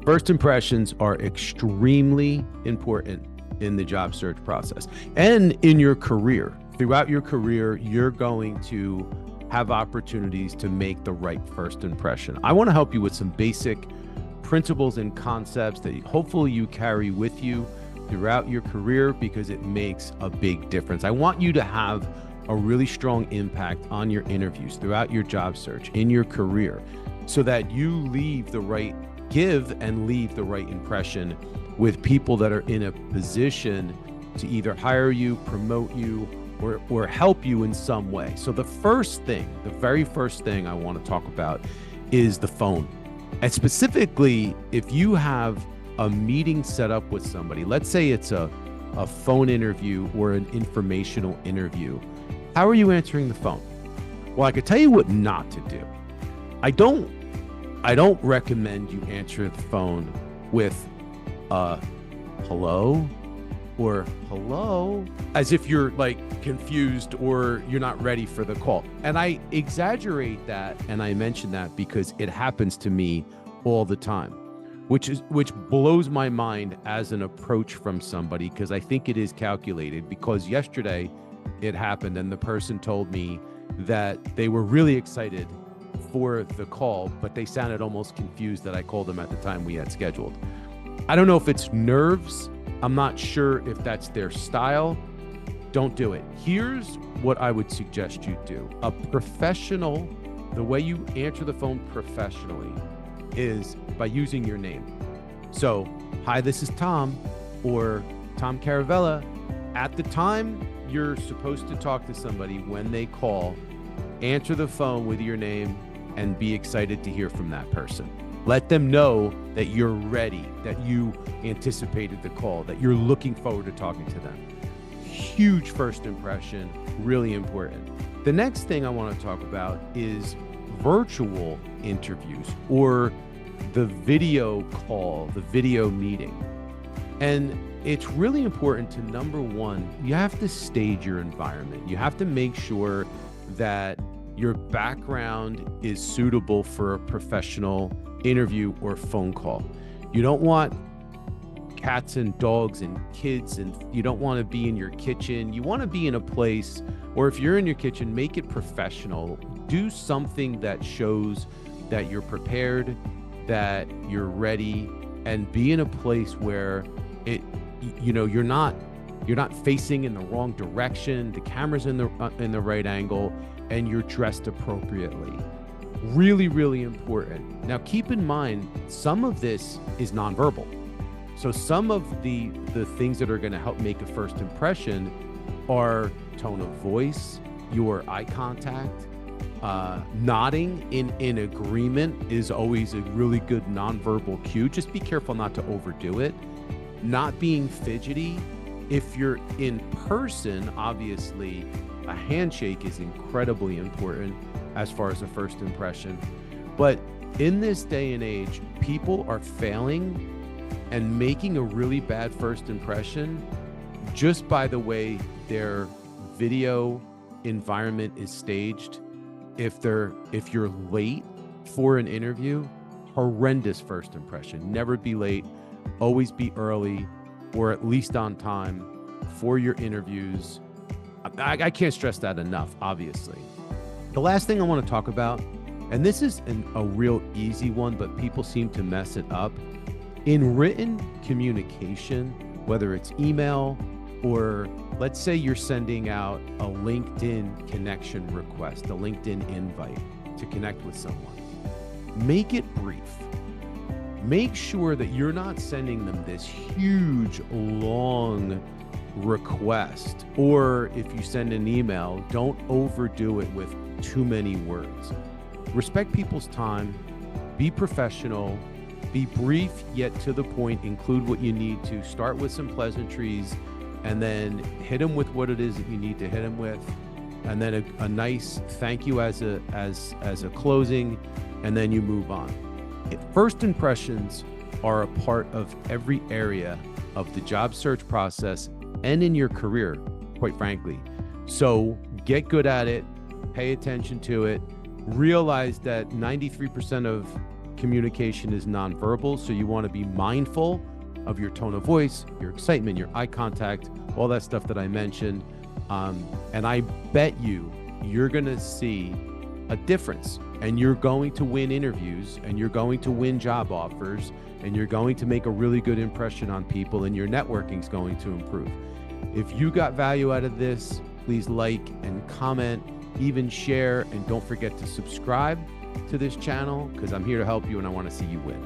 First impressions are extremely important in the job search process and in your career. Throughout your career, you're going to have opportunities to make the right first impression. I want to help you with some basic principles and concepts that hopefully you carry with you throughout your career because it makes a big difference. I want you to have a really strong impact on your interviews throughout your job search, in your career, so that you leave the right impression with people that are in a position to either hire you, promote you, or help you in some way. So the very first thing I want to talk about is the phone. And specifically, if you have a meeting set up with somebody, let's say it's a phone interview or an informational interview, how are you answering the phone? Well, I could tell you what not to do. I don't recommend you answer the phone with hello or hello, as if you're like confused or you're not ready for the call. And I exaggerate that and I mention that because it happens to me all the time, which blows my mind as an approach from somebody, because I think it is calculated. Because yesterday it happened and the person told me that they were really excited for the call, but they sounded almost confused that I called them at the time we had scheduled. I don't know if it's nerves. I'm not sure if that's their style. Don't do it. Here's what I would suggest you do. The way you answer the phone professionally is by using your name. So, hi, this is Tom, or Tom Caravella. At the time you're supposed to talk to somebody, when they call, answer the phone with your name and be excited to hear from that person. Let them know that you're ready, that you anticipated the call, that you're looking forward to talking to them. Huge first impression, really important. The next thing I want to talk about is virtual interviews, or the video call, the video meeting. And it's really important to, number one, you have to stage your environment. You have to make sure that your background is suitable for a professional interview or phone call. You don't want cats and dogs and kids, and you don't want to be in your kitchen. You want to be in a place, or if you're in your kitchen, make it professional. Do something that shows that you're prepared, that you're ready, and be in a place where you're not facing in the wrong direction. The camera's in the right angle, and you're dressed appropriately. Really, really important. Now, keep in mind, some of this is nonverbal. So some of the things that are going to help make a first impression are tone of voice, your eye contact, nodding in agreement is always a really good nonverbal cue. Just be careful not to overdo it. Not being fidgety. If you're in person, obviously, a handshake is incredibly important as far as a first impression. But in this day and age, people are failing and making a really bad first impression just by the way their video environment is staged. If you're late for an interview, horrendous first impression. Never be late, always be early, or at least on time for your interviews. I can't stress that enough, obviously. The last thing I want to talk about, and this is a real easy one, but people seem to mess it up. In written communication, whether it's email, or let's say you're sending out a LinkedIn connection request, a LinkedIn invite to connect with someone, make it brief. Make sure that you're not sending them this huge, long request. Or if you send an email, don't overdo it with too many words. Respect people's time, be professional, be brief yet to the point, include what you need to, start with some pleasantries, and then hit them with what it is that you need to hit them with, and then a nice thank you as a closing, and then you move on. First impressions are a part of every area of the job search process and in your career, quite frankly. So get good at it, pay attention to it, realize that 93% of communication is nonverbal, so you want to be mindful of your tone of voice, your excitement, your eye contact, all that stuff that I mentioned. And I bet you're going to see a difference, and you're going to win interviews, and you're going to win job offers, and you're going to make a really good impression on people, and your networking is going to improve. If you got value out of this, please like and comment, even share, and don't forget to subscribe to this channel, because I'm here to help you and I want to see you win.